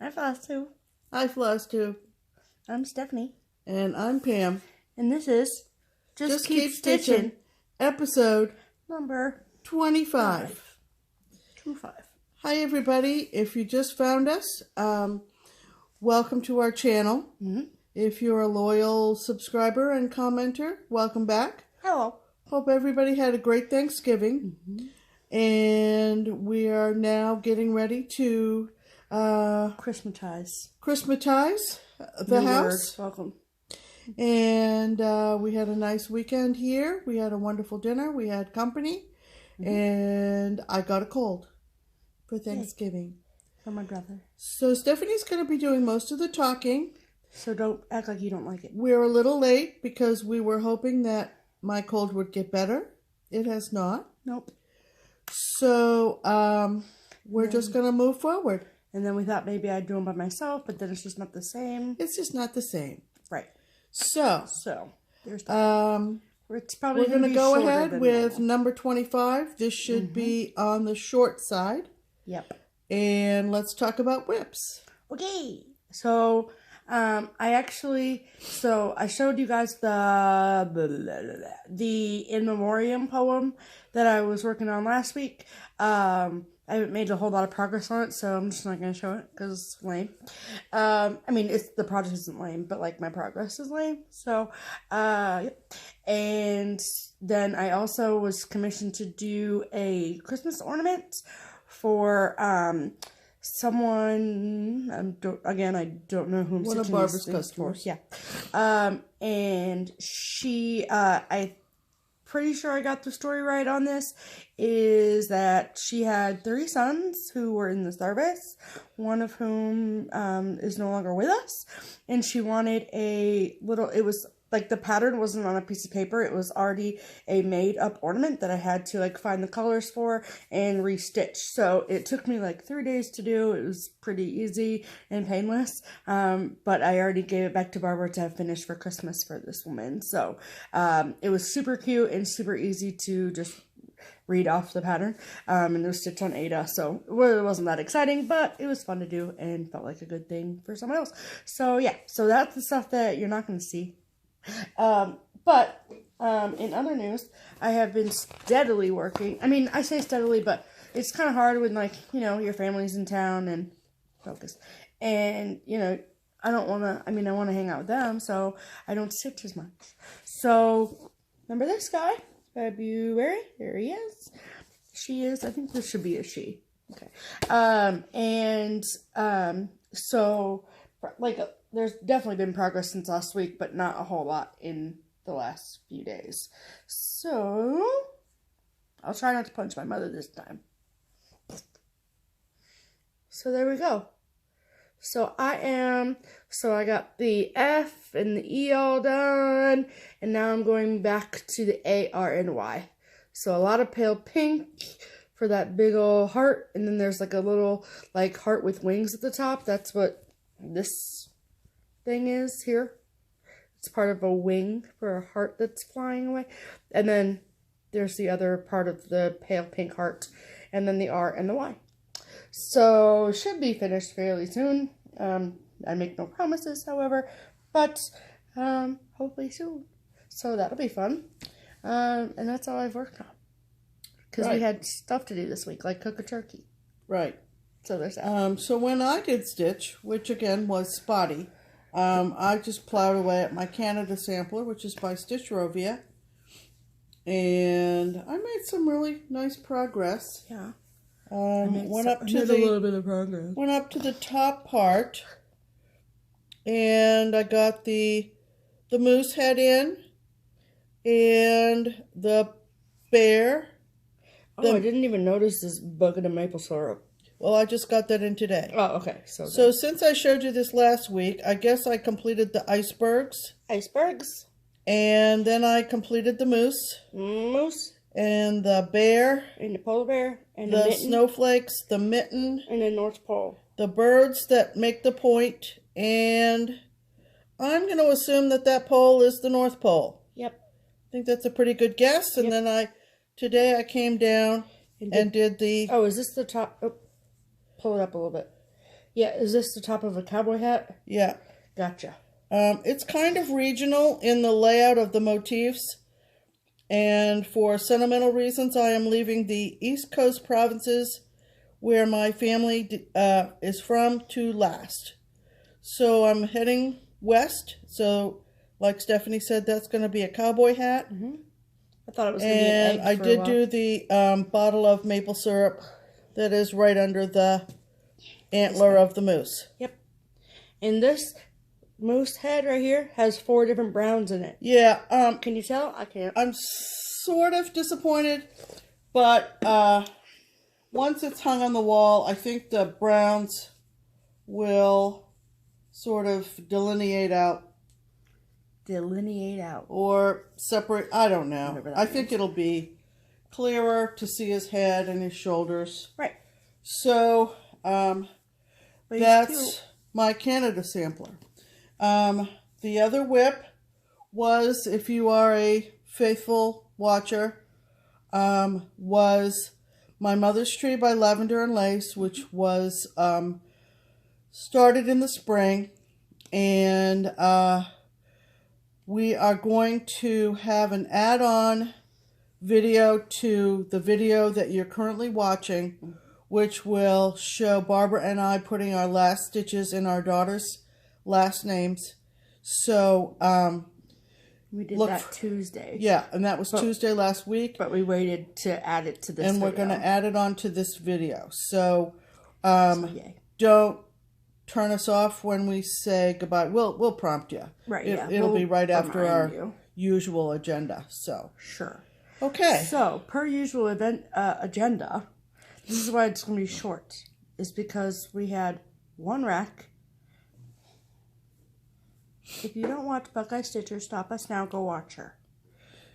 Hi, FlossTube. Hi, FlossTube. I'm Stephanie. And I'm Pam. And this is Just Keep Stitching, episode number 25. 25. Hi, everybody. If you just found us, welcome to our channel. Mm-hmm. If you're a loyal subscriber and commenter, welcome back. Hello. Hope everybody had a great Thanksgiving. Mm-hmm. And we are now getting ready to Christmatize the New house. Word. Welcome. And we had a nice weekend here. We had a wonderful dinner. We had company. Mm-hmm. And I got a cold for Thanksgiving. From my brother. So Stephanie's going to be doing most of the talking. So don't act like you don't like it. We're a little late because we were hoping that my cold would get better. It has not. Nope. So we're just going to move forward. And then we thought maybe I'd do them by myself, but then it's just not the same. It's just not the same. Right. So there's that. It's probably we're going to go ahead with normal. number 25. This should be on the short side. Yep. And let's talk about whips. Okay. So I showed you guys the In Memoriam poem that I was working on last week. I haven't made a whole lot of progress on it, so I'm just not going to show it because it's lame. I mean, the project isn't lame, but like my progress is lame. So, yep. And then I also was commissioned to do a Christmas ornament for someone. I don't know who I'm one of stitching Barbara's these things customers. For. Yeah. And she, I pretty sure I got the story right on this, is that she had 3 sons who were in the service, one of whom is no longer with us, and she wanted it was like the pattern wasn't on a piece of paper, it was already a made up ornament that I had to like find the colors for and restitch. So it took me like 3 days to do. It was pretty easy and painless, but I already gave it back to Barbara to have finished for Christmas for this woman. So it was super cute and super easy to just read off the pattern, and it was stitched on Ada, so it wasn't that exciting, but it was fun to do and felt like a good thing for someone else. So yeah, so that's the stuff that you're not going to see. But in other news, I have been steadily working. I mean, I say steadily, but it's kind of hard when, like, you know, your family's in town and focus. And, you know, I want to hang out with them, so I don't stitch as much. So, remember this guy? February? There he is. She is. I think this should be a she. Okay. So, like, there's definitely been progress since last week, but not a whole lot in the last few days. So, I'll try not to punch my mother this time. So, there we go. So, I got the F and the E all done, and now I'm going back to the A, R, and Y. So, a lot of pale pink for that big old heart, and then there's like a little, like, heart with wings at the top. That's what this thing is here. It's part of a wing for a heart that's flying away. And then there's the other part of the pale pink heart, and then the R and the Y. So, should be finished fairly soon. I make no promises, however, but hopefully soon. So that'll be fun. And that's all I've worked on. Because we had stuff to do this week, like cook a turkey. Right. So there's that. So when I did stitch, which again was spotty, I just plowed away at my Canada sampler, which is by Stitch Rovia. And I made some really nice progress. Yeah. Went up to a little bit of progress. Went up to the top part, and I got the moose head in, and the bear. I didn't even notice this bucket of maple syrup. Well, I just got that in today. Oh, okay. So since I showed you this last week, I guess I completed the icebergs. Icebergs. And then I completed the moose. Moose. And the bear. And the polar bear. And the mitten. Snowflakes. The mitten. And the North Pole. The birds that make the point. And I'm going to assume that pole is the North Pole. Yep. I think that's a pretty good guess. And then today I came down and did the... Oh, is this the top? Oh, pull it up a little bit. Yeah, is this the top of a cowboy hat? Yeah. Gotcha. It's kind of regional in the layout of the motifs. And for sentimental reasons, I am leaving the East Coast provinces where my family is from to last. So I'm heading west. So, like Stephanie said, that's going to be a cowboy hat. Mm-hmm. I thought it was going to be an egg. And I did do the bottle of maple syrup that is right under the antler of the moose. Yep. And this moose head right here has 4 different browns in it. Yeah. Can you tell? I can't. I'm sort of disappointed, but once it's hung on the wall, I think the browns will sort of delineate out. Or separate. I don't know. I think it'll be clearer to see his head and his shoulders. Right. So, that's my Canada sampler. The other whip was, if you are a faithful watcher, was My Mother's Tree by Lavender and Lace, which was started in the spring. And we are going to have an add-on video to the video that you're currently watching, which will show Barbara and I putting our last stitches in our daughter's last names. So, we did that Tuesday. Yeah, and that was Tuesday last week. But we waited to add it to this video. And we're going to add it on to this video. So, don't turn us off when we say goodbye. We'll prompt you. Right, It'll be right after our usual agenda. So, sure. Okay. So, per usual agenda, this is why it's going to be short. Is because we had one rack. If you don't watch Buckeye Stitcher, stop us now. Go watch her.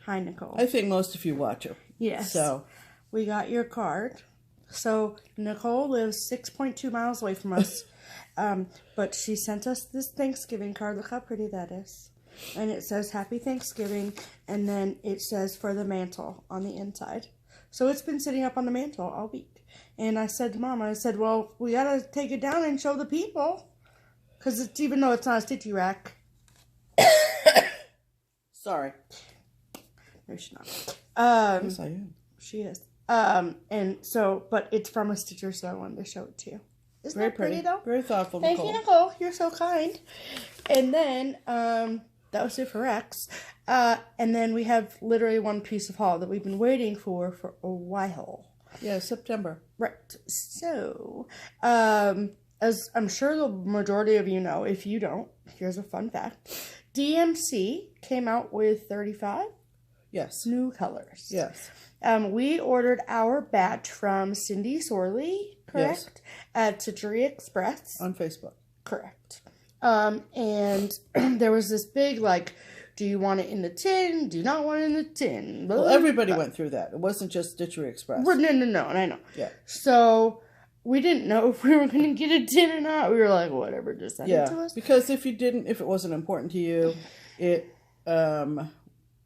Hi, Nicole. I think most of you watch her. Yes. So, we got your card. So, Nicole lives 6.2 miles away from us. But she sent us this Thanksgiving card. Look how pretty that is. And it says Happy Thanksgiving. And then it says for the mantle on the inside. So it's been sitting up on the mantle all week. And I said to Mom, well, we got to take it down and show the people. Because even though it's not a stitchy rack. Sorry. No, she's not. Yes, I am. She is. And so, but it's from a stitcher, so I wanted to show it to you. Isn't Very that pretty, though? Very thoughtful, Thank Nicole. you, Nicole. You're so kind. And then, that was it for Rex. And then we have literally one piece of haul that we've been waiting for a while. Yeah, September. Right. So, as I'm sure the majority of you know, if you don't, here's a fun fact. DMC came out with 35 new colors. Yes. We ordered our batch from Cindy Sorley, correct? Yes. At Stitchery Express. On Facebook. Correct. And there was this big, do you want it in the tin? Do you not want it in the tin? Well, everybody went through that. It wasn't just Stitchery Express. No, and I know. Yeah. So, we didn't know if we were going to get a tin or not. We were like, whatever, just send it to us. Because if it wasn't important to you, it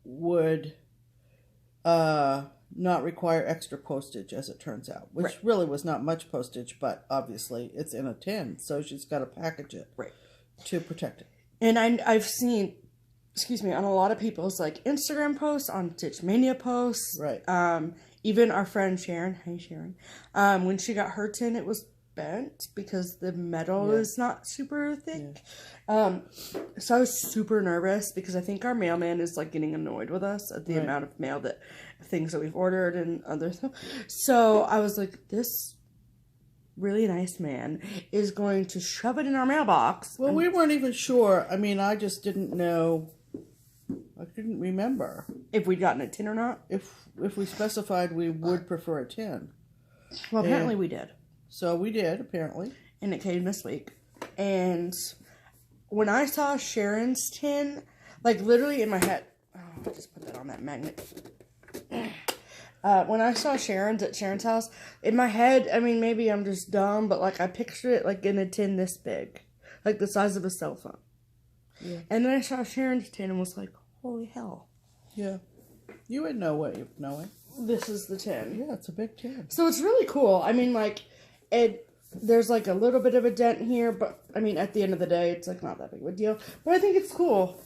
would not require extra postage, as it turns out. Which really was not much postage, but obviously it's in a tin, so she's got to package it to protect it. And I've seen, on a lot of people's Instagram posts, on Stitch Mania posts. Right. Even our friend Sharon, hi Sharon, when she got her tin, it was bent because the metal is not super thick. Yeah. So I was super nervous because I think our mailman is getting annoyed with us at the amount of mail things that we've ordered and other stuff. So I was like, this really nice man is going to shove it in our mailbox. Well, we weren't even sure. I mean, I just didn't know. I couldn't remember if we'd gotten a tin or not. If we specified we would prefer a tin. Well, apparently we did. So we did, apparently. And it came this week. And when I saw Sharon's tin, literally in my head... Oh, I just put that on that magnet. When I saw Sharon's at Sharon's house, in my head, I mean, maybe I'm just dumb, but I pictured it in a tin this big. The size of a cell phone. Yeah. And then I saw Sharon's tin and was like, holy hell. Yeah. You had no way of knowing. This is the tin. Yeah, it's a big tin. So it's really cool. I mean, There's like a little bit of a dent here, but I mean, at the end of the day, it's like not that big of a deal. But I think it's cool.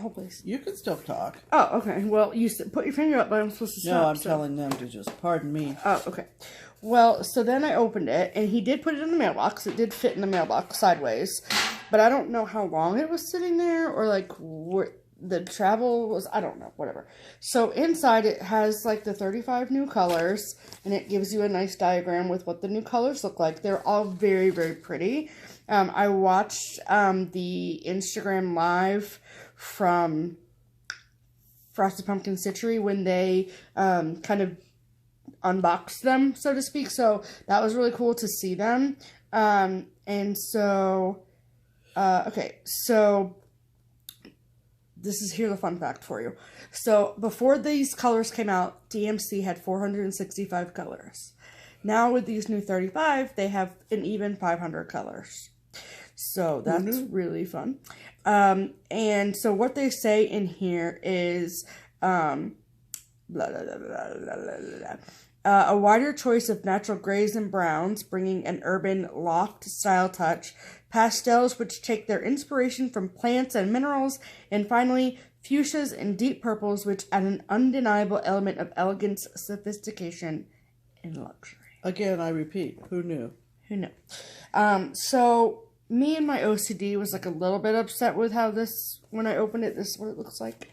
Oh, please. You can still talk. Oh, okay. Well, you put your finger up, but I'm supposed to stop. No, I'm telling them to just pardon me. Oh, okay. Well, so then I opened it, and he did put it in the mailbox. It did fit in the mailbox sideways, but I don't know how long it was sitting there, or like where the travel was. I don't know. Whatever. So inside it has like the 35 new colors, and it gives you a nice diagram with what the new colors look like. They're all very, very pretty. I watched the Instagram live from Frosted Pumpkin Stitchery when they kind of unboxed them, so to speak. So that was really cool to see them. And so, okay, so this is the fun fact for you. So before these colors came out, DMC had 465 colors. Now with these new 35, they have an even 500 colors. So that's really fun. And so what they say in here is a wider choice of natural grays and browns, bringing an urban loft style touch, pastels which take their inspiration from plants and minerals, and finally fuchsias and deep purples which add an undeniable element of elegance, sophistication, and luxury. Again, I repeat, who knew? Who knew? So me and my OCD was like a little bit upset with how this, when I opened it, this is what it looks like.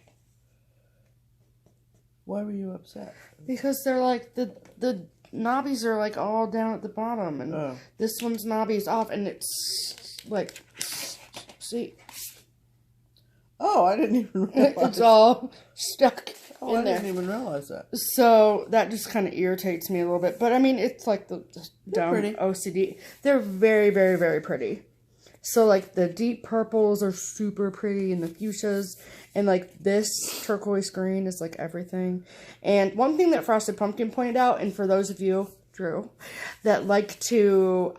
Why were you upset? Because they're like, the knobbies are like all down at the bottom, and this one's knobby's off, and it's like, see. Oh, I didn't even realize. It's all stuck in I there. didn't even realize that. So that just kind of irritates me a little bit. But I mean, it's like the dumb pretty. OCD. They're very, very, very pretty. So like the deep purples are super pretty, and the fuchsias, and like this turquoise green is like everything. And one thing that Frosted Pumpkin pointed out, and for those of you, Drew, that like to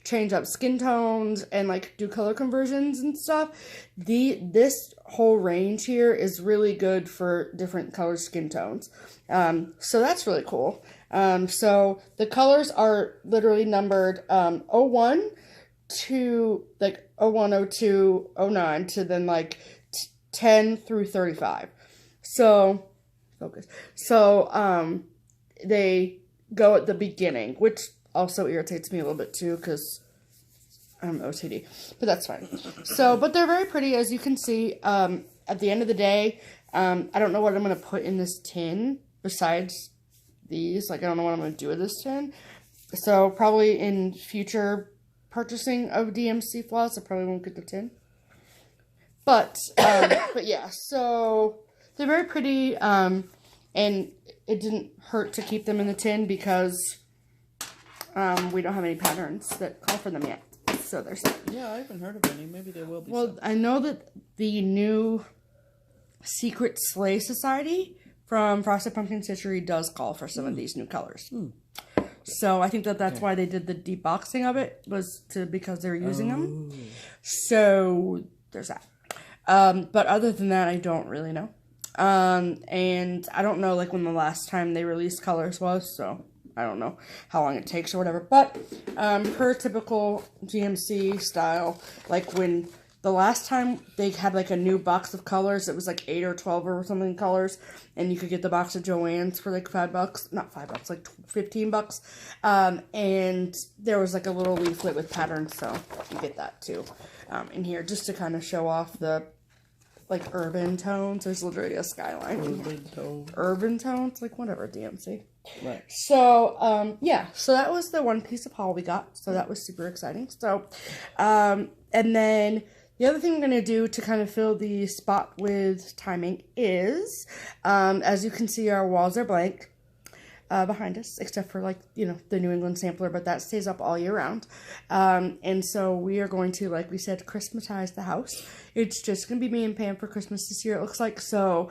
change up skin tones and like do color conversions and stuff, this whole range here is really good for different color skin tones. So that's really cool. So the colors are literally numbered 01 to like 01, 02, 09 to then like 10 through 35. So focus. So they go at the beginning, which also irritates me a little bit too because I'm OCD, but that's fine. So, but they're very pretty, as you can see. At the end of the day, I don't know what I'm going to put in this tin besides these. Like, I don't know what I'm going to do with this tin. So probably in future purchasing of DMC floss, I probably won't get the tin. But yeah, so they're very pretty, and it didn't hurt to keep them in the tin because we don't have any patterns that call for them yet. So there's that. Yeah, I haven't heard of any. Maybe there will be. Well, some. I know that the new Secret Sleigh Society from Frosted Pumpkin Stitchery does call for some of these new colors. So I think that's why they did the deep boxing of it, was because they were using them. So there's that. But other than that, I don't really know. And I don't know like when the last time they released colors was, so I don't know how long it takes or whatever. But per typical GMC style, like when the last time they had like a new box of colors, it was like 8 or 12 or something colors, and you could get the box of Joann's for like $5, not $5, like $15. And there was like a little leaflet with patterns, so you get that too in here, just to kind of show off the like urban tones. There's literally a skyline. Urban tones, like whatever, DMC. Right. So yeah, so that was the one piece of haul we got. So that was super exciting. So and then the other thing I'm going to do to kind of fill the spot with timing is, as you can see, our walls are blank behind us, except for like, you know, the New England sampler, but that stays up all year round. And so we are going to, like we said, Christmatize the house. It's just going to be me and Pam for Christmas this year, it looks like. So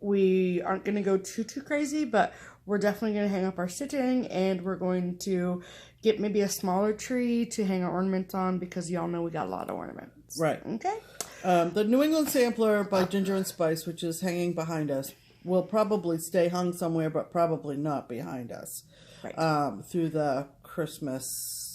we aren't going to go too crazy, but we're definitely going to hang up our stitching, and we're going to get maybe a smaller tree to hang our ornaments on, because y'all know we got a lot of ornaments. Right. Okay. The New England Sampler by Ginger and Spice, which is hanging behind us, will probably stay hung somewhere, but probably not behind us. Right. Through the Christmas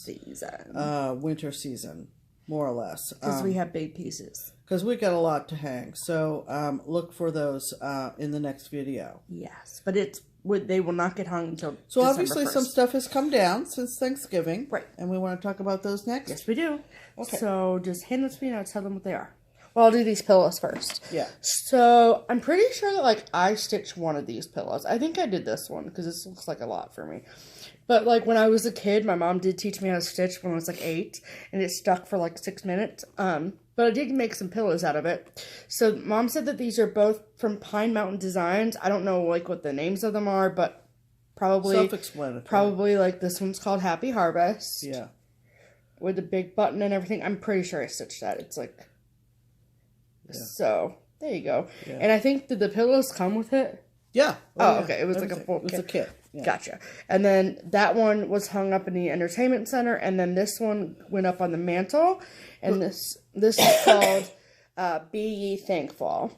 season. Winter season, more or less. Because we have big pieces. Because we got a lot to hang. So look for those in the next video. Yes. But they will not get hung until So December obviously 1st. some stuff has come down since Thanksgiving. Right. And we want to talk about those next? Yes, we do. Okay. So just hand them to me and I'll tell them what they are. Well, I'll do these pillows first. Yeah. So I'm pretty sure that, like, I stitched one of these pillows. I think I did this one because this looks like a lot for me. But, like, when I was a kid, my mom did teach me how to stitch when I was, like, 8. And it stuck for, like, 6 minutes. But I did make some pillows out of it. So Mom said that these are both from Pine Mountain Designs. I don't know, like, what the names of them are, but probably... Self-explanatory. Probably, like, this one's called Happy Harvest. Yeah. With the big button and everything. I'm pretty sure I stitched that. It's, like... Yeah. So, there you go. Yeah. And I think, did the pillows come with it? Yeah. Oh, okay. It was everything. Like a full kit. It was a kit. Yeah. Gotcha. And then that one was hung up in the entertainment center, and then this one went up on the mantle, and this is called Be Ye Thankful.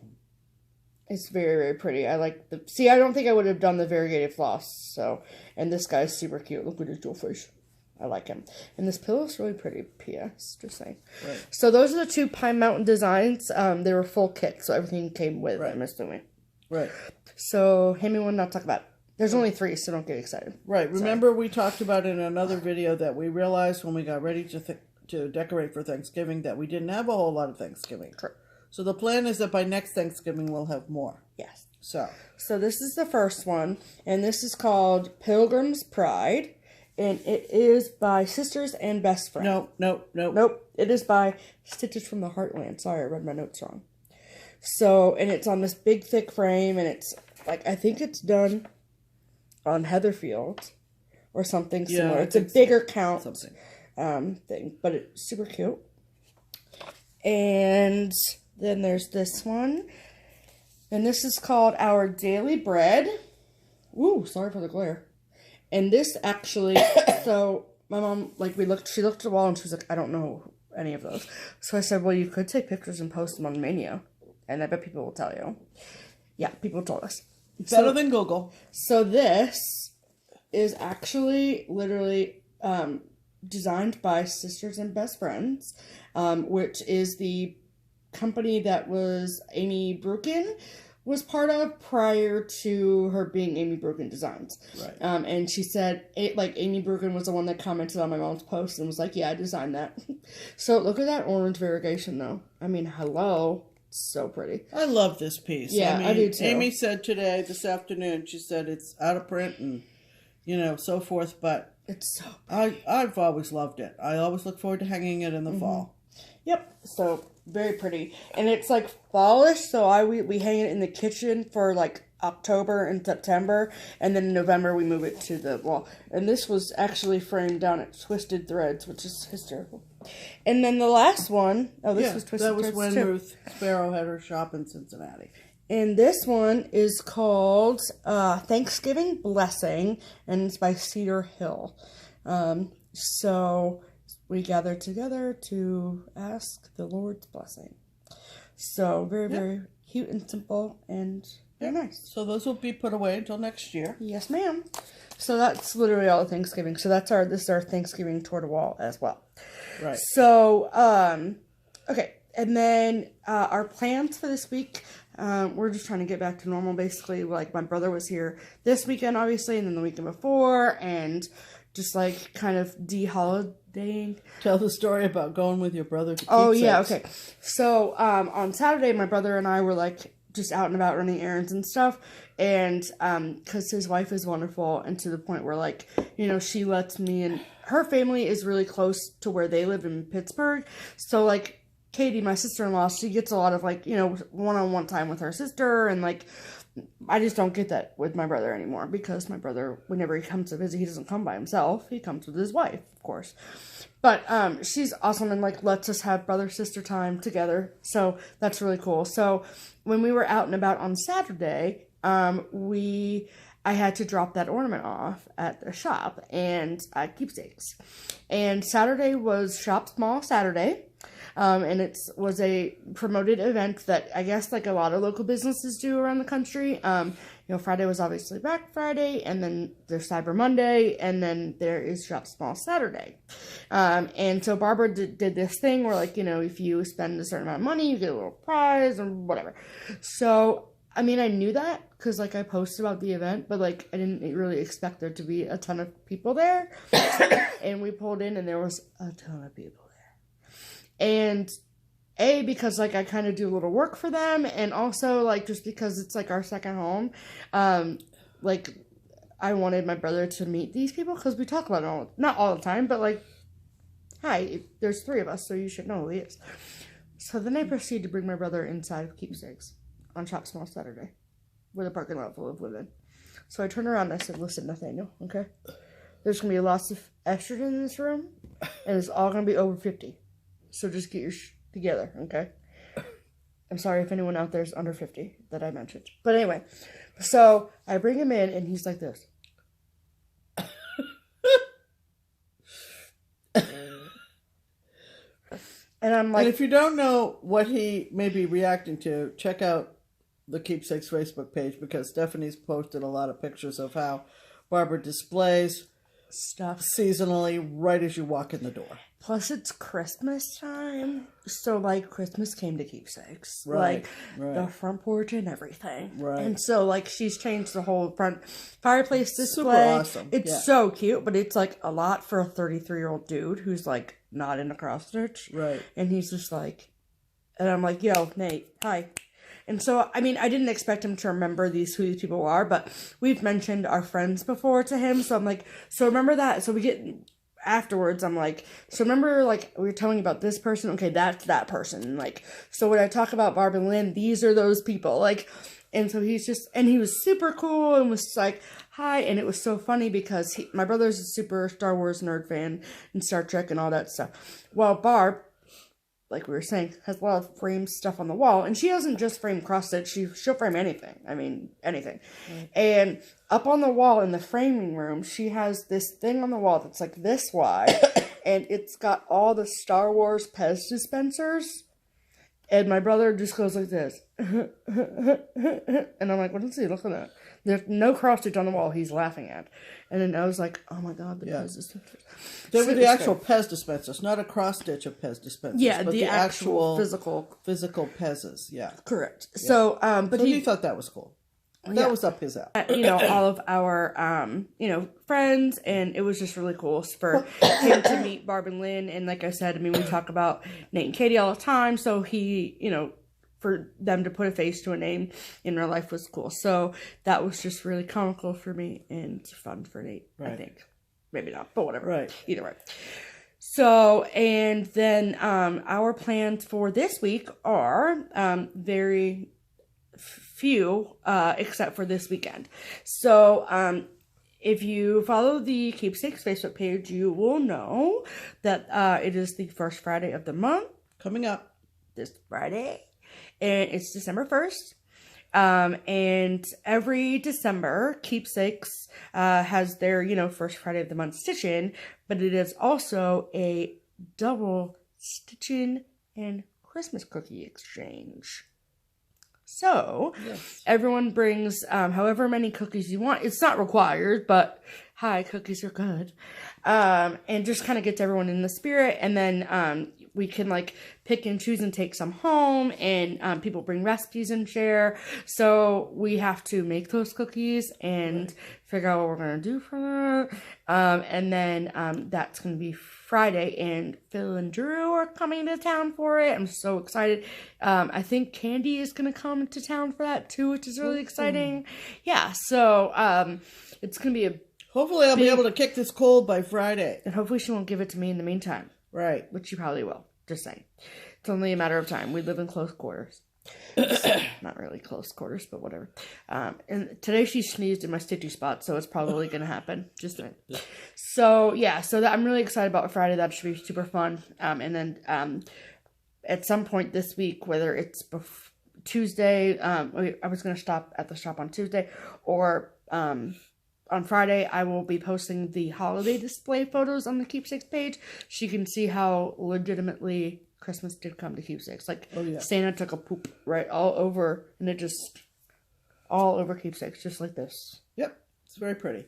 It's very, very pretty. I like the... See, I don't think I would have done the variegated floss, so... And this guy's super cute. Look at his little face. I like him. And this pillow's really pretty, P.S. Just saying. Right. So those are the two Pine Mountain Designs. They were full kits, so everything came with them, assuming. Right. So, hand me one, I'll talk about it. There's only 3, so don't get excited. Right. Remember we talked about in another video that we realized when we got ready to decorate for Thanksgiving that we didn't have a whole lot of Thanksgiving. True. So the plan is that by next Thanksgiving we'll have more. Yes. So this is the first one, and this is called Pilgrim's Pride. And it is by Sisters and Best Friends. Nope. It is by Stitches from the Heartland. Sorry, I read my notes wrong. So, and it's on this big, thick frame, and it's, like, I think it's done on Heatherfield or something similar. It's a bigger count thing, but it's super cute. And then there's this one. And this is called Our Daily Bread. Ooh, sorry for the glare. And this actually, so my mom, like, she looked at the wall and she was like, I don't know any of those. So I said, well, you could take pictures and post them on Menu. And I bet people will tell you. Yeah, people told us. Better than Google. So this is actually literally designed by Sisters and Best Friends, which is the company that was Amy Brukin was part of prior to her being Amy Brukin Designs. Right. And she said, Amy Brukin was the one that commented on my mom's post and was like, yeah, I designed that. So look at that orange variegation, though. I mean, hello. It's so pretty. I love this piece. Yeah, I do too. Amy said this afternoon, she said it's out of print and, so forth, but it's so pretty. I've always loved it. I always look forward to hanging it in the fall. Yep. So very pretty. And it's like fallish, so we hang it in the kitchen for like October and September, and then in November we move it to the wall. And this was actually framed down at Twisted Threads, which is hysterical. And then the last one, this was Twisted Threads. That was when Ruth Sparrow had her shop in Cincinnati. And this one is called Thanksgiving Blessing, and it's by Cedar Hill. So we gather together to ask the Lord's blessing. So very, very cute and simple and very nice. So those will be put away until next year. Yes, ma'am. So that's literally all of Thanksgiving. So this is our Thanksgiving tour de wall as well. Right. So, okay. And then our plans for this week, we're just trying to get back to normal, basically. Like, my brother was here this weekend, obviously, and then the weekend before, and just, like, kind of de-holidaying. Tell the story about going with your brother to Oh, yeah, okay. So, on Saturday, my brother and I were, like, just out and about running errands and stuff, and, because his wife is wonderful, and to the point where, like, she lets me, and her family is really close to where they live in Pittsburgh, so, like, Katie, my sister-in-law, she gets a lot of, like, one-on-one time with her sister, and, like, I just don't get that with my brother anymore, because my brother, whenever he comes to visit, he doesn't come by himself, he comes with his wife, of course. But she's awesome and, like, lets us have brother-sister time together, so that's really cool. So when we were out and about on Saturday, I had to drop that ornament off at the shop and at Keepsakes. And Saturday was Shop Small Saturday. And it was a promoted event that I guess like a lot of local businesses do around the country. Friday was obviously Black Friday, and then there's Cyber Monday, and then there is Shop Small Saturday. And so Barbara did this thing where, like, if you spend a certain amount of money, you get a little prize or whatever. So, I mean, I knew that because, like, I posted about the event, but, like, I didn't really expect there to be a ton of people there. And we pulled in, and there was a ton of people there. And because, like, I kind of do a little work for them, and also, like, just because it's, like, our second home, like, I wanted my brother to meet these people, because we talk about it not all the time, but, like, hi, there's 3 of us, so you should know who he is. So then I proceed to bring my brother inside of Keepsakes on Shop Small Saturday, with a parking lot full of women. So I turned around and I said, listen, Nathaniel, okay? There's going to be lots of estrogen in this room, and it's all going to be over 50. So just get your together, okay? I'm sorry if anyone out there is under 50 that I mentioned. But anyway, so I bring him in, and he's like this. And I'm like... And if you don't know what he may be reacting to, check out the Keepsakes Facebook page, because Stephanie's posted a lot of pictures of how Barbara displays stuff seasonally right as you walk in the door. Plus, it's Christmas time, so, like, Christmas came to Keepsakes. Right, like, the front porch and everything. Right. And so, like, she's changed the whole front fireplace display. Super awesome. It's so cute, but it's, like, a lot for a 33-year-old dude who's, like, not in a cross stitch. Right. And he's just like... And I'm like, yo, Nate, hi. And so, I mean, I didn't expect him to remember who these people are, but we've mentioned our friends before to him, so I'm like, so remember that? So we get... Afterwards, I'm like, so remember, like, we were telling you about this person? Okay, that's that person. Like, so when I talk about Barb and Lynn, these are those people. Like, and so he's just, and he was super cool and was like, hi. And it was so funny because my brother's a super Star Wars nerd fan and Star Trek and all that stuff. Well, Barb, like we were saying, has a lot of framed stuff on the wall. And she doesn't just frame cross-stitch. She'll frame anything. I mean, anything. Mm. And up on the wall in the framing room, she has this thing on the wall that's like this wide. And it's got all the Star Wars Pez dispensers. And my brother just goes like this. And I'm like, what is he looking at? There's no cross-stitch on the wall he's laughing at. And then I was like, oh my god, the Pez dispensers. They were the actual Pez dispensers, not a cross-stitch of Pez dispensers. Yeah, but the actual physical Pez's, yeah. Correct. Yeah. So, but he thought that was cool. That was up his alley. All of our, friends, and it was just really cool for him to meet Barb and Lynn. And like I said, I mean, we talk about Nate and Katie all the time, so he, for them to put a face to a name in real life was cool. So that was just really comical for me and fun for Nate, right. I think. Maybe not, but whatever. Right. Either way. So, and then our plans for this week are very few, except for this weekend. So, if you follow the Keepsakes Facebook page, you will know that it is the first Friday of the month. Coming up. This Friday. And it's December 1st. And every December, Keepsakes has their, first Friday of the month stitch-in. But it is also a double stitch-in and Christmas cookie exchange. So, yes. Everyone brings however many cookies you want. It's not required, but hi, cookies are good. And just kind of gets everyone in the spirit. And then we can pick and choose and take some home. And people bring recipes and share. So we have to make those cookies and figure out what we're going to do for that. And then that's going to be Friday, and Phil and Drew are coming to town for it. I'm so excited. I think Candy is going to come to town for that too, which is really exciting. Yeah, so it's going to be hopefully I'll be able to kick this cold by Friday. And hopefully she won't give it to me in the meantime. Right. Which she probably will. Just saying. It's only a matter of time. We live in close quarters. Not really close quarters, but whatever. And today she sneezed in my stitchy spot, so it's probably going to happen. Just saying. So, yeah. So I'm really excited about Friday. That should be super fun. And then at some point this week, whether it's Tuesday, I was going to stop at the shop on Tuesday, or on Friday, I will be posting the holiday display photos on the Keepsakes page, so you can see how legitimately Christmas did come to Keepsakes. Santa took a poop right all over, and it just all over keepsakes, just like this. Yep. It's very pretty.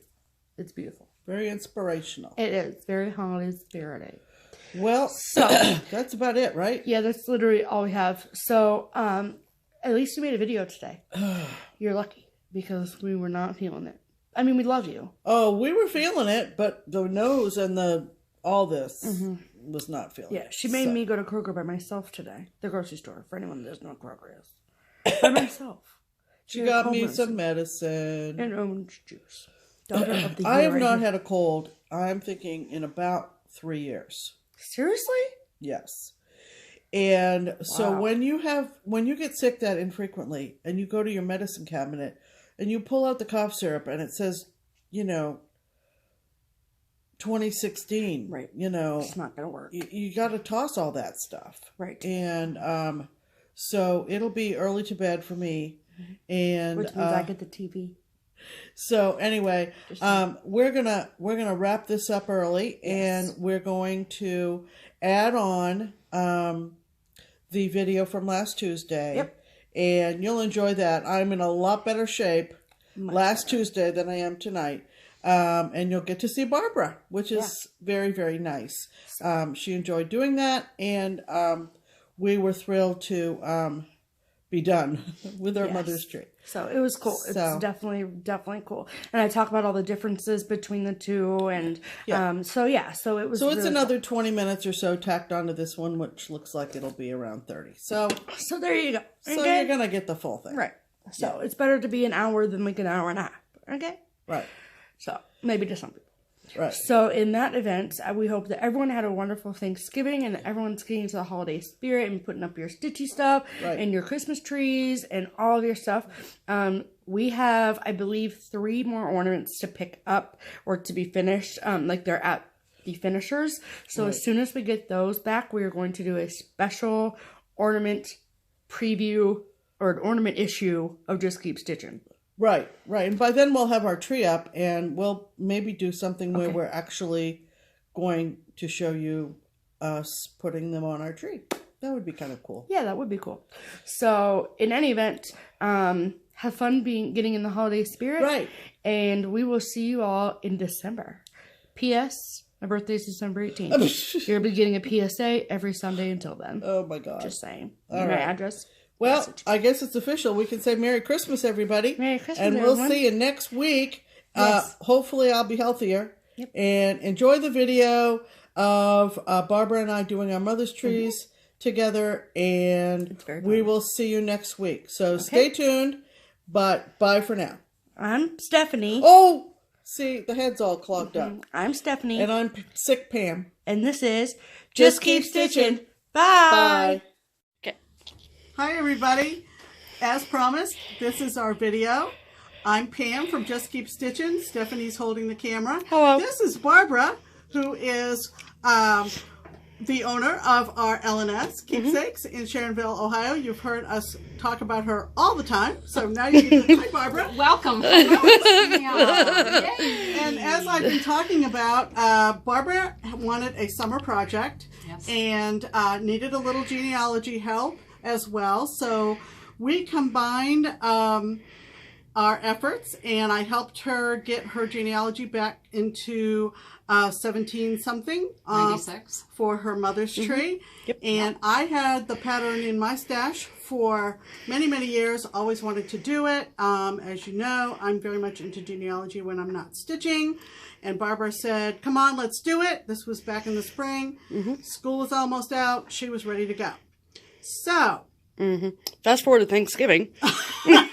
It's beautiful. Very inspirational. It is. Very holiday spirited. Well, So that's about it, right? yeah, that's literally all we have. So, at least you made a video today. You're lucky because we were not feeling it. I mean, we love you. Oh, we were feeling it, but the nose and all this was not feeling it. Yeah, she made me go to Kroger by myself today. The grocery store, for anyone that doesn't know what Kroger is. By myself. She got me some medicine. And orange juice. Daughter of the I have year not right had a cold, I'm thinking, in about 3 years. Seriously? Yes. And so when you get sick that infrequently and you go to your medicine cabinet and you pull out the cough syrup and it says, 2016, right? It's not gonna work. You got to toss all that stuff, right? And so it'll be early to bed for me, and which means I get the TV. So anyway, we're gonna wrap this up early, and we're going to add on the video from last Tuesday. Yep. And you'll enjoy that. I'm in a lot better shape last Tuesday than I am tonight. And you'll get to see Barbara, which is very, very nice. She enjoyed doing that, and we were thrilled to be done with our mother's tree. So it was cool. It's definitely cool. And I talk about all the differences between the two, and so it was. So it's really another 20 minutes or so tacked onto this one, which looks like it'll be around 30. So there you go. So you're gonna get the full thing, right? So it's better to be an hour than like an hour and a half. Okay. Right. So maybe to some people. Right. So in that event, we hope that everyone had a wonderful Thanksgiving and that everyone's getting into the holiday spirit and putting up your stitchy stuff and your Christmas trees and all of your stuff. We have, I believe, 3 more ornaments to pick up or to be finished. Like they're at the finishers. So as soon as we get those back, we are going to do a special ornament preview or an ornament issue of Just Keep Stitching. Right. And by then we'll have our tree up, and we'll maybe do something where we're actually going to show you us putting them on our tree. That would be kind of cool. Yeah, that would be cool. So, in any event, have fun getting in the holiday spirit. Right. And we will see you all in December. P.S. My birthday is December 18th. You'll be getting a PSA every Sunday until then. Oh, my God. Just saying. All my right. address. Well, message. I guess it's official. We can say Merry Christmas, everybody. Merry Christmas, and everyone. we'll see you next week. Yes. Hopefully I'll be healthier. Yep. And enjoy the video of Barbara and I doing our mother's trees together. And we will see you next week. So stay tuned, but bye for now. I'm Stephanie. Oh, see, the head's all clogged up. I'm Stephanie. And I'm sick Pam. And this is Just Keep Stitching. Bye. Bye. Hi, everybody. As promised, this is our video. I'm Pam from Just Keep Stitching. Stephanie's holding the camera. Hello. This is Barbara, who is the owner of our L&S Keepsakes in Sharonville, Ohio. You've heard us talk about her all the time. So now you can hi, Barbara. Welcome. And as I've been talking about, Barbara wanted a summer project and needed a little genealogy help as well. So we combined our efforts, and I helped her get her genealogy back into 17-something 96 for her mother's tree. And I had the pattern in my stash for many, many years. Always wanted to do it. As you know, I'm very much into genealogy when I'm not stitching. And Barbara said, come on, let's do it. This was back in the spring. School was almost out. She was ready to go. So, fast forward to Thanksgiving. here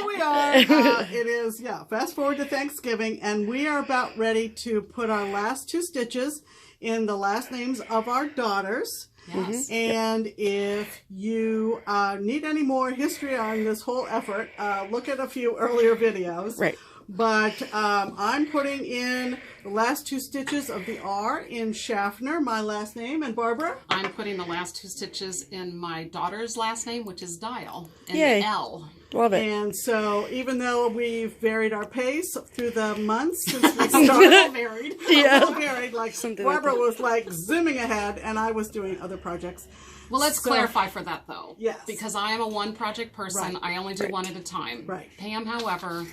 we are. It is, fast forward to Thanksgiving, and we are about ready to put our last 2 stitches in the last names of our daughters. Yes. And if you need any more history on this whole effort, look at a few earlier videos. Right. But I'm putting in the last 2 stitches of the R in Schaffner, my last name, and Barbara? I'm putting the last 2 stitches in my daughter's last name, which is Dial, and Yay. the L. Love it. And so even though we've varied our pace through the months since we started, varied, like something Barbara like was like zooming ahead and I was doing other projects. Well, let's clarify for that, though. Yes. Because I am a one-project person. Right. I only do one at a time. Right. Pam, however,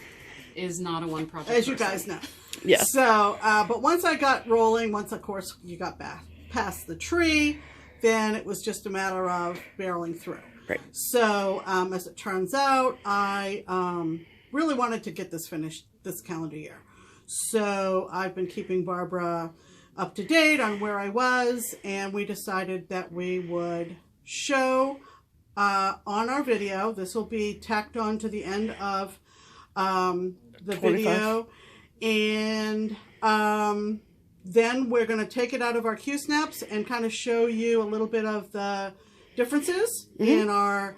is not a one-project As person. you guys know. Yes. So, but once I got rolling, once, of course, you got back past the tree, then it was just a matter of barreling through. Right. So, as it turns out, I really wanted to get this finished this calendar year. So, I've been keeping Barbara up to date on where I was, and we decided that we would show on our video. This will be tacked on to the end of the 25. video, and then we're going to take it out of our Q-snaps and kind of show you a little bit of the differences in our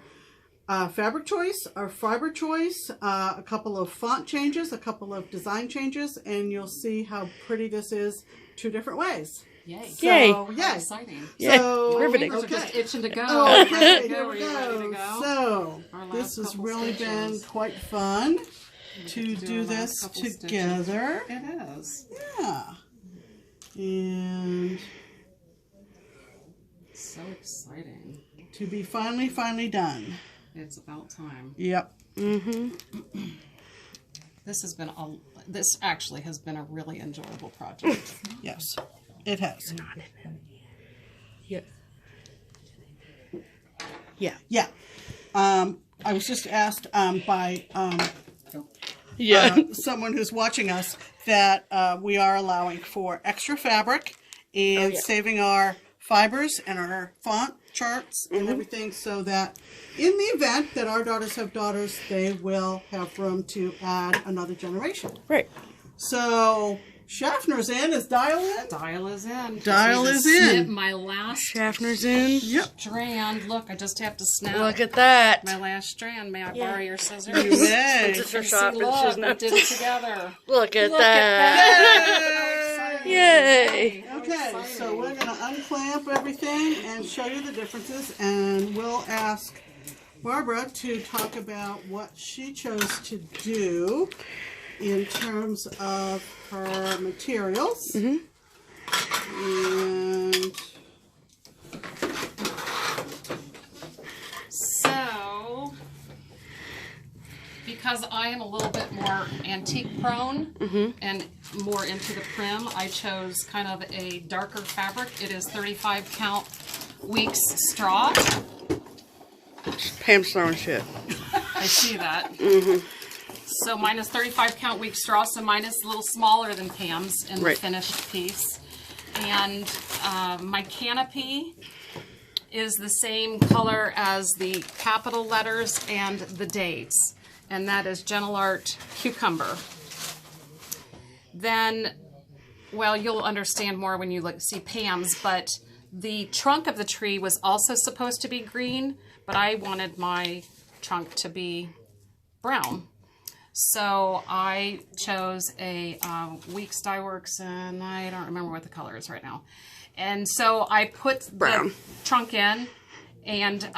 fabric choice, our fiber choice, a couple of font changes, a couple of design changes, and you'll see how pretty this is 2 different ways. Yay. So, Yay. How exciting. So, Riveting. We're just itching to go. Oh, okay, Ready to here go? we Are you ready to go. go? So, Our last this has couple really been stitches. quite fun to to do do our this last couple stitches. together. It is. Yeah. And So exciting. to be finally done. It's about time. Yep. This actually has been a really enjoyable project. Yes, it has. Yeah. Yeah. Yeah. I was just asked by someone who's watching us that we are allowing for extra fabric and saving our fibers and our font charts and everything, so that in the event that our daughters have daughters, they will have room to add another generation. Right. So Schaffner's in. Is Dial in? Dial is in. Dial Just is need to in. snip my last Schaffner's in. Yep. strand. Look, I just have to snap Look at that. my last strand. May I Yeah. borrow your scissors? Yay. It's her See, shop and look, she's we not. did it together. Look at Look that. at Yay. Okay, so we're going to unclamp everything and show you the differences, and we'll ask Barbara to talk about what she chose to do in terms of her materials. And So, because I am a little bit more antique prone and more into the prim, I chose kind of a darker fabric. It is 35 count weeks straw. Pam's throwing shit. I see that. So mine is 35 count week straw, so mine is a little smaller than Pam's in the finished piece. And my canopy is the same color as the capital letters and the dates, and that is Genealogy Cucumber. Then, well, you'll understand more when you see Pam's, but the trunk of the tree was also supposed to be green, but I wanted my trunk to be brown. So I chose a Weeks Dye Works, and I don't remember what the color is right now. And so I put Brown. the trunk in, and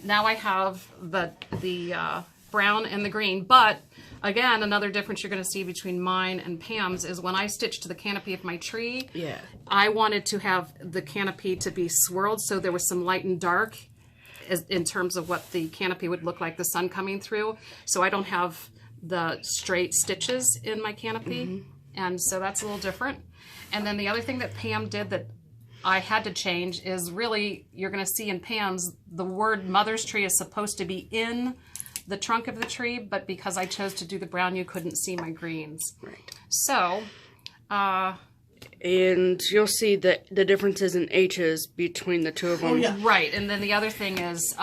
now I have the brown and the green. But again, another difference you're going to see between mine and Pam's is when I stitched the canopy of my tree, I wanted to have the canopy to be swirled, so there was some light and dark in terms of what the canopy would look like, the sun coming through. So I don't have the straight stitches in my canopy, and so that's a little different. And then the other thing that Pam did that I had to change is really, you're going to see in Pam's, the word Mother's Tree is supposed to be in the trunk of the tree, but because I chose to do the brown, you couldn't see my greens. Right. So, and you'll see the differences in H's between the two of them. right. And then the other thing is,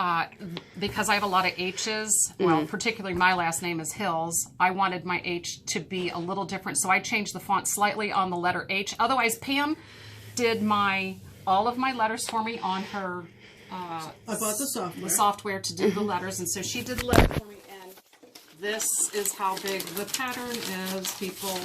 because I have a lot of H's, well, particularly my last name is Hills, I wanted my H to be a little different. So I changed the font slightly on the letter H. Otherwise, Pam did all of my letters for me on her I bought the software to do the letters, and so she did the letter for me, and this is how big the pattern is, people.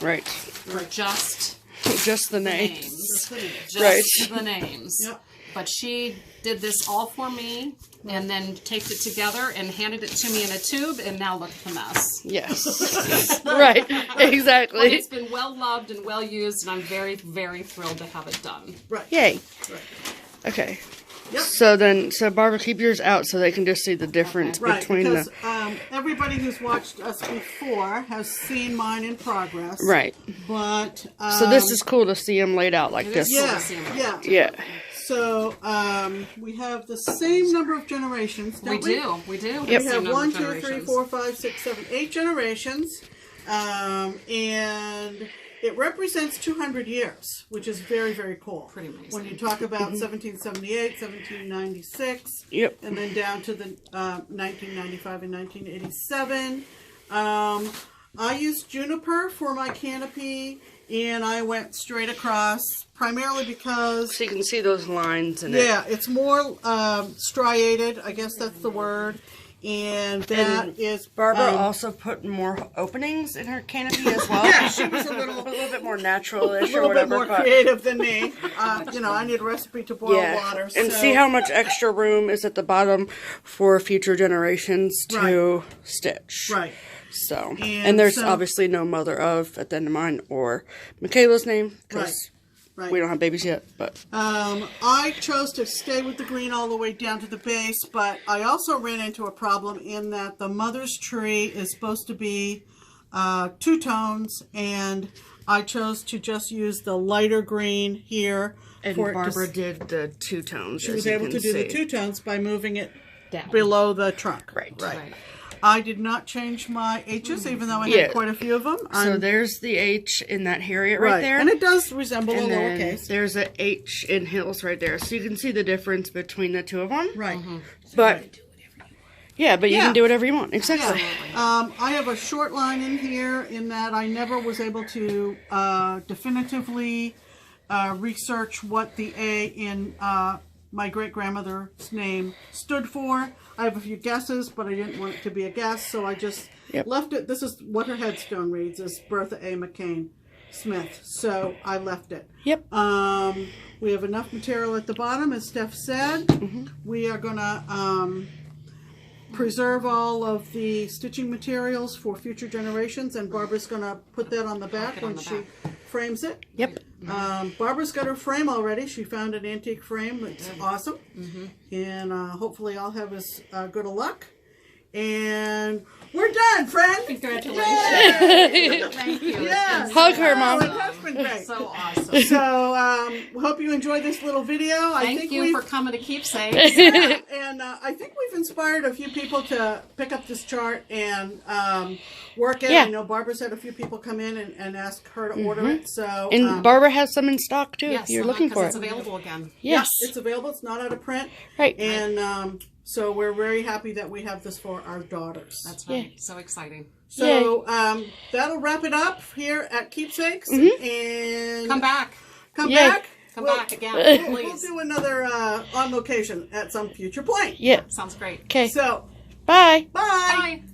Right. For just Just the name. names. Just the name. Just the names. Yep. But she did this all for me and then taped it together and handed it to me in a tube, and now look at the mess. Yes. Right. Exactly. But it's been well loved and well used, and I'm very, very thrilled to have it done. Right. Yay. Right. Okay. Yep. So Barbara, keep yours out so they can just see the difference between because, the. everybody who's watched us before has seen mine in progress. Right. But So this is cool to see them laid out like this. yeah, yeah. Yeah. So we have the same number of generations. Don't we? We do. Yep. We have 1, 2, 3, 4, 5, 6, 7, 8 generations, and it represents 200 years, which is very, very cool. Pretty amazing. When you talk about 1778, 1796, Yep. and then down to the 1995 and 1987. I used juniper for my canopy, and I went straight across, primarily because... So you can see those lines in Yeah, it's more striated, I guess that's the word. And that is... Barbara also put more openings in her canopy as well. Yeah, she was a little bit more natural-ish a or little bit whatever. more creative than me. I need a recipe to boil water. And so. see how much extra room is at the bottom for future generations to stitch. Right. So, And and there's so- obviously no mother of at the end of mine or Michaela's name because Right. we don't have babies yet. But I chose to stay with the green all the way down to the base, but I also ran into a problem in that the mother's tree is supposed to be 2 tones, and I chose to just use the lighter green here. and for it to Barbara did the 2 tones. She was able to do the 2 tones by moving it Down. below the trunk. Right. I did not change my H's, even though I Yeah. had quite a few of them. So there's the H in that Harriet right there. And it does resemble And a then lowercase. there's a H in Hills right there. So you can see the difference between the 2 of them. Right. But yeah, but you Yeah. can do whatever you want. Exactly. I have a short line in here in that I never was able to definitively research what the A in my great-grandmother's name stood for. I have a few guesses, but I didn't want it to be a guess, so I just left it. This is what her headstone reads, is Bertha A. McCain Smith, so I left it. Yep. We have enough material at the bottom, as Steph said. We are going to preserve all of the stitching materials for future generations, and Barbara's going to put that on the back when she frames it. Yep. Barbara's got her frame already. She found an antique frame that's awesome, and hopefully I'll have as good a luck. And we're done, friend. Congratulations. Yay! Thank you. Yes. Hug her, Mom. It has been great. So awesome. So, we hope you enjoyed this little video. Thank you for coming to Keepsakes. And I think we've inspired a few people to pick up this chart and work it. Yeah. I know Barbara's had a few people come in and ask her to order it. So, And Barbara has some in stock too Yes, if you're looking for it's it. available again. Yes. it's available. It's not out of print. Right. And so we're very happy that we have this for our daughters. That's right. So exciting. So that'll wrap it up here at Keepsakes. And Come back. Come Yay. back. Come We'll- back again, We'll please. do another on location at some future point. Yeah. Sounds great. Okay. So, Bye. bye. Bye.